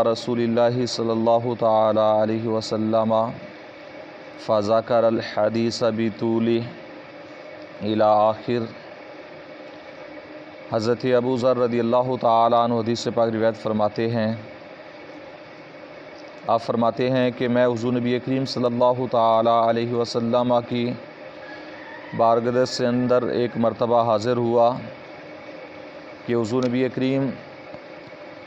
رسول اللہ صلی اللہ تعالی علیہ وسلم فذکر الحدیث بطولہ الی آخر۔ حضرت ابو ذر رضی اللہ تعالی عنہ حدیث پاک روایت فرماتے ہیں، آپ فرماتے ہیں کہ میں حضور نبی کریم صلی اللہ تعالی علیہ وسلم کی بارگاہ سے اندر ایک مرتبہ حاضر ہوا کہ حضور نبی کریم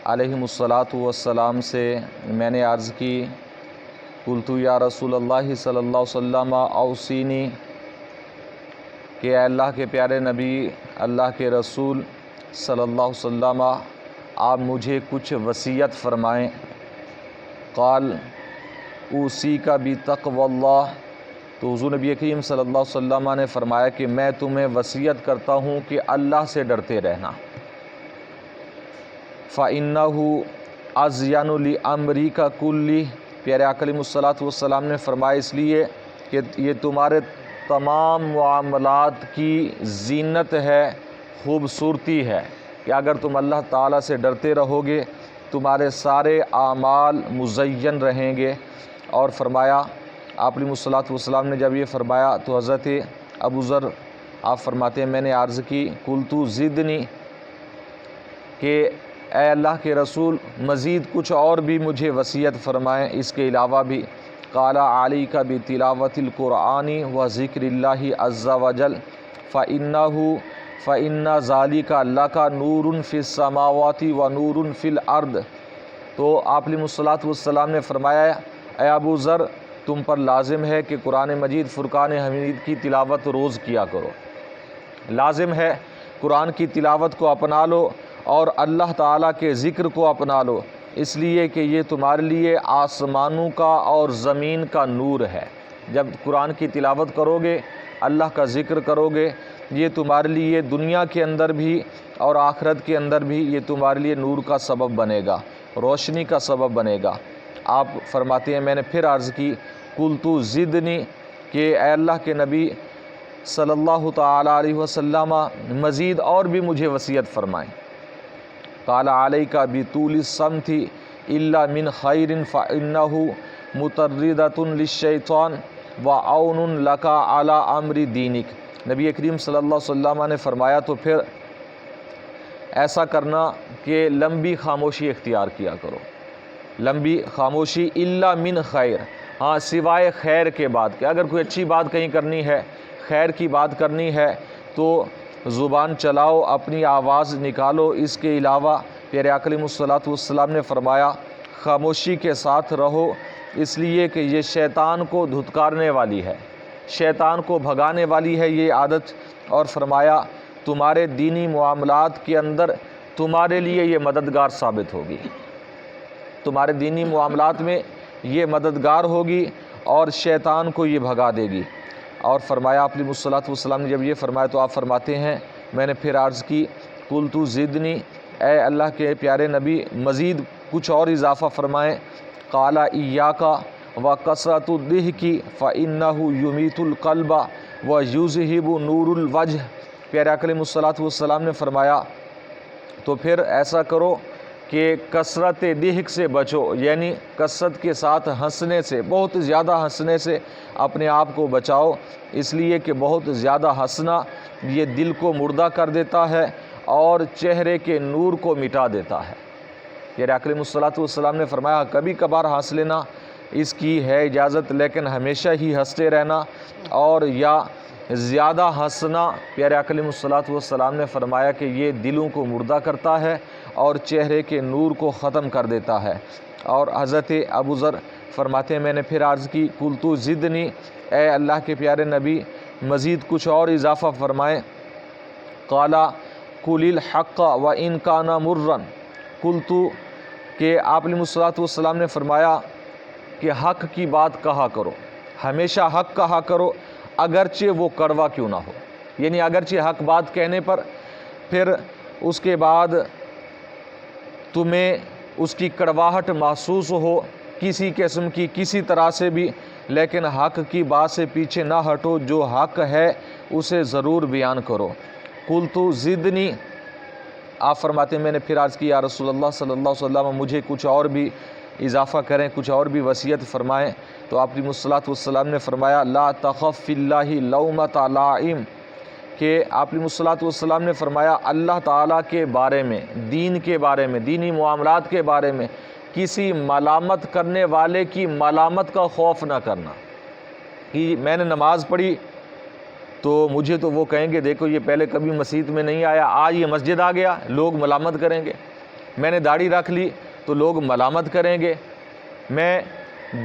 علیہ الصلاۃ والسلام سے میں نے عرض کی، قلت یا رسول اللہ صلی اللہ علیہ وسلم اوصینی، کہ اے اللہ کے پیارے نبی، اللہ کے رسول صلی اللہ علیہ وسلم، آپ مجھے کچھ وصیت فرمائیں۔ قال اوصیک بتقوی اللہ، تو حضور نبی کریم صلی اللہ علیہ وسلم نے فرمایا کہ میں تمہیں وصیت کرتا ہوں کہ اللہ سے ڈرتے رہنا۔ فَإِنَّهُ أَزْيَنُ لِأَمْرِكَ كُلِّهِ، پیارے آقا علیہ الصلوۃ والسلام نے فرمایا اس لیے کہ یہ تمہارے تمام معاملات کی زینت ہے، خوبصورتی ہے، کہ اگر تم اللہ تعالیٰ سے ڈرتے رہو گے تمہارے سارے اعمال مزین رہیں گے۔ اور فرمایا آپ علیہ الصلوۃ والسلام نے جب یہ فرمایا تو حضرت ابو ذر آپ فرماتے ہیں میں نے عرض کی، قلت زدنی، کہ اے اللہ کے رسول مزید کچھ اور بھی مجھے وصیت فرمائیں اس کے علاوہ بھی۔ قال علیک بتلاوۃ القرآن و ذکر اللہ عز وجل فإن ذلک لک نور فی السماوات و نور فی الارض۔ تو آپ علیہ الصلوۃ والسلام نے فرمایا اے ابو ذر تم پر لازم ہے کہ قرآن مجید فرقان حمید کی تلاوت روز کیا کرو، لازم ہے قرآن کی تلاوت کو اپنا لو اور اللہ تعالیٰ کے ذکر کو اپنا لو، اس لیے کہ یہ تمہارے لیے آسمانوں کا اور زمین کا نور ہے۔ جب قرآن کی تلاوت کرو گے، اللہ کا ذکر کرو گے، یہ تمہارے لیے دنیا کے اندر بھی اور آخرت کے اندر بھی یہ تمہارے لیے نور کا سبب بنے گا، روشنی کا سبب بنے گا۔ آپ فرماتے ہیں میں نے پھر عرض کی، قلت زدنی، کہ اے اللہ کے نبی صلی اللہ تعالی علیہ وسلم مزید اور بھی مجھے وصیت فرمائیں۔ قال علیک بطول الصمت الا من خیر فانہ مطردۃ للشیطان وعون لک علی امر دینک۔ نبی کریم صلی اللہ علیہ وسلم نے فرمایا تو پھر ایسا کرنا کہ لمبی خاموشی اختیار کیا کرو، لمبی خاموشی الا من خیر، ہاں سوائے خیر کے بعد، کہ اگر کوئی اچھی بات کہیں کرنی ہے، خیر کی بات کرنی ہے تو زبان چلاؤ، اپنی آواز نکالو، اس کے علاوہ پیارے آقا علیہ الصلوۃ والسلام نے فرمایا خاموشی کے ساتھ رہو، اس لیے کہ یہ شیطان کو دھتکارنے والی ہے، شیطان کو بھگانے والی ہے یہ عادت۔ اور فرمایا تمہارے دینی معاملات کے اندر تمہارے لیے یہ مددگار ثابت ہوگی، تمہارے دینی معاملات میں یہ مددگار ہوگی اور شیطان کو یہ بھگا دے گی۔ اور فرمایا آپ علیہ الصلوۃ والسلام نے جب یہ فرمایا تو آپ فرماتے ہیں میں نے پھر عرض کی، قلت زدنی، اے اللہ کے پیارے نبی مزید کچھ اور اضافہ فرمائیں۔ قال ایاک وکثرۃ الضحک فانہ یمیت القلب ویذہب نور الوجہ۔ پیارے آقا علیہ الصلوۃ والسلام نے فرمایا تو پھر ایسا کرو کہ کثرت ضحک سے بچو، یعنی کثرت کے ساتھ ہنسنے سے، بہت زیادہ ہنسنے سے اپنے آپ کو بچاؤ، اس لیے کہ بہت زیادہ ہنسنا یہ دل کو مردہ کر دیتا ہے اور چہرے کے نور کو مٹا دیتا ہے۔ یہ آقا علیہ الصلوۃ والسلام نے فرمایا کبھی کبھار ہنس لینا اس کی ہے اجازت، لیکن ہمیشہ ہی ہنستے رہنا اور یا زیادہ ہنسنا، پیارے آقا علیہ الصلوۃ والسلام نے فرمایا کہ یہ دلوں کو مردہ کرتا ہے اور چہرے کے نور کو ختم کر دیتا ہے۔ اور حضرت ابو ذر فرماتے ہیں میں نے پھر عرض کی، قلت زدنی، اے اللہ کے پیارے نبی مزید کچھ اور اضافہ فرمائیں۔ قال قل الحق وان کان مرا، قلت، کہ آپ علیہ الصلوۃ والسلام نے فرمایا کہ حق کی بات کہا کرو، ہمیشہ حق کہا کرو اگرچہ وہ کڑوا کیوں نہ ہو، یعنی اگرچہ حق بات کہنے پر پھر اس کے بعد تمہیں اس کی کڑواہٹ محسوس ہو کسی قسم کی، کسی طرح سے بھی، لیکن حق کی بات سے پیچھے نہ ہٹو، جو حق ہے اسے ضرور بیان کرو۔ قلت زدنی، آپ فرماتے ہیں میں نے پھر عرض کی یا رسول اللہ صلی اللہ علیہ وسلم مجھے کچھ اور بھی اضافہ کریں، کچھ اور بھی وصیت فرمائیں۔ تو آپ علیہ الصلوۃ والسلام نے فرمایا لا تخف فی اللہ لومۃ لائم، کہ آپ علیہ الصلوۃ والسلام نے فرمایا اللہ تعالیٰ کے بارے میں، دین کے بارے میں، دینی معاملات کے بارے میں کسی ملامت کرنے والے کی ملامت کا خوف نہ کرنا۔ کہ میں نے نماز پڑھی تو مجھے تو وہ کہیں گے دیکھو یہ پہلے کبھی مسجد میں نہیں آیا، آج یہ مسجد آ گیا، لوگ ملامت کریں گے۔ میں نے داڑھی رکھ لی تو لوگ ملامت کریں گے۔ میں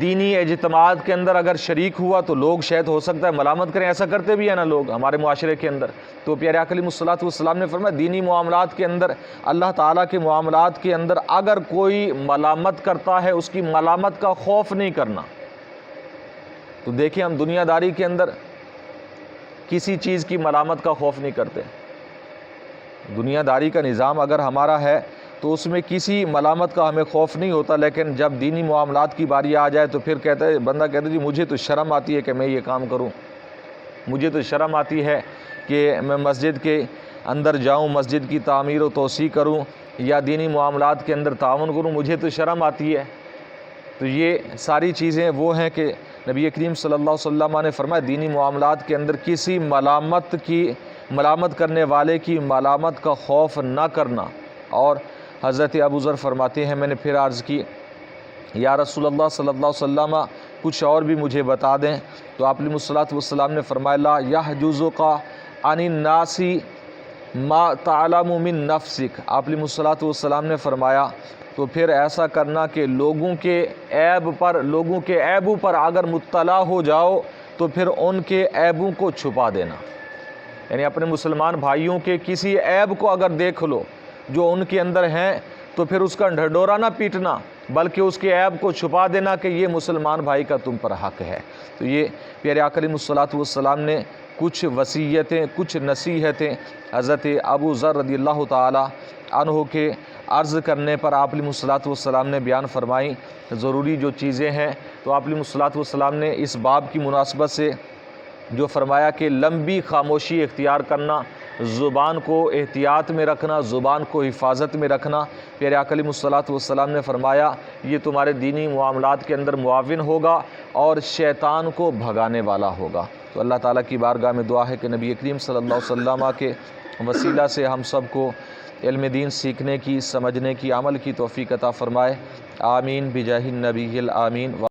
دینی اجتماعات کے اندر اگر شریک ہوا تو لوگ شاید ہو سکتا ہے ملامت کریں، ایسا کرتے بھی ہیں نا لوگ ہمارے معاشرے کے اندر۔ تو پیارے آقا علیہ الصلوۃ والسلام نے فرمایا دینی معاملات کے اندر، اللہ تعالیٰ کے معاملات کے اندر اگر کوئی ملامت کرتا ہے اس کی ملامت کا خوف نہیں کرنا۔ تو دیکھیں ہم دنیا داری کے اندر کسی چیز کی ملامت کا خوف نہیں کرتے۔ دنیا داری کا نظام اگر ہمارا ہے تو اس میں کسی ملامت کا ہمیں خوف نہیں ہوتا، لیکن جب دینی معاملات کی باری آ جائے تو پھر بندہ کہتا ہے جی مجھے تو شرم آتی ہے کہ میں یہ کام کروں، مجھے تو شرم آتی ہے کہ میں مسجد کے اندر جاؤں، مسجد کی تعمیر و توسیع کروں یا دینی معاملات کے اندر تعاون کروں، مجھے تو شرم آتی ہے۔ تو یہ ساری چیزیں وہ ہیں کہ نبی کریم صلی اللہ علیہ وسلم نے فرمایا دینی معاملات کے اندر کسی ملامت کرنے والے کی ملامت کا خوف نہ کرنا۔ اور حضرت ابو ذر فرماتے ہیں میں نے پھر عرض کی یا رسول اللہ صلی اللہ علیہ وسلم کچھ اور بھی مجھے بتا دیں۔ تو آپ علیہ الصلوۃ والسلام نے فرمایا لا یحجزک عن الناس ما تعلم من نفسک۔ آپ علیہ الصلوۃ والسلام نے فرمایا تو پھر ایسا کرنا کہ لوگوں کے عیبوں پر اگر مطلع ہو جاؤ تو پھر ان کے عیبوں کو چھپا دینا، یعنی اپنے مسلمان بھائیوں کے کسی عیب کو اگر دیکھ لو جو ان کے اندر ہیں تو پھر اس کا ڈھڈورا نہ پیٹنا بلکہ اس کے عیب کو چھپا دینا کہ یہ مسلمان بھائی کا تم پر حق ہے۔ تو یہ پیارے آقا علیہ الصلوۃ والسلام نے کچھ وصیتیں، کچھ نصیحتیں حضرت ابو ذر رضی اللہ تعالی عنہ کے عرض کرنے پر آپ علیہ الصلوۃ والسلام نے بیان فرمائیں۔ ضروری جو چیزیں ہیں تو آپ علیہ الصلوۃ والسلام نے اس باب کی مناسبت سے جو فرمایا کہ لمبی خاموشی اختیار کرنا، زبان کو احتیاط میں رکھنا، زبان کو حفاظت میں رکھنا۔ پیارے آقا علیہ الصلوۃ والسلام نے فرمایا یہ تمہارے دینی معاملات کے اندر معاون ہوگا اور شیطان کو بھگانے والا ہوگا۔ تو اللہ تعالیٰ کی بارگاہ میں دعا ہے کہ نبی کریم صلی اللہ علیہ وسلم کے وسیلہ سے ہم سب کو علم دین سیکھنے کی، سمجھنے کی، عمل کی توفیق عطا فرمائے۔ آمین بجاہ النبی الآمین۔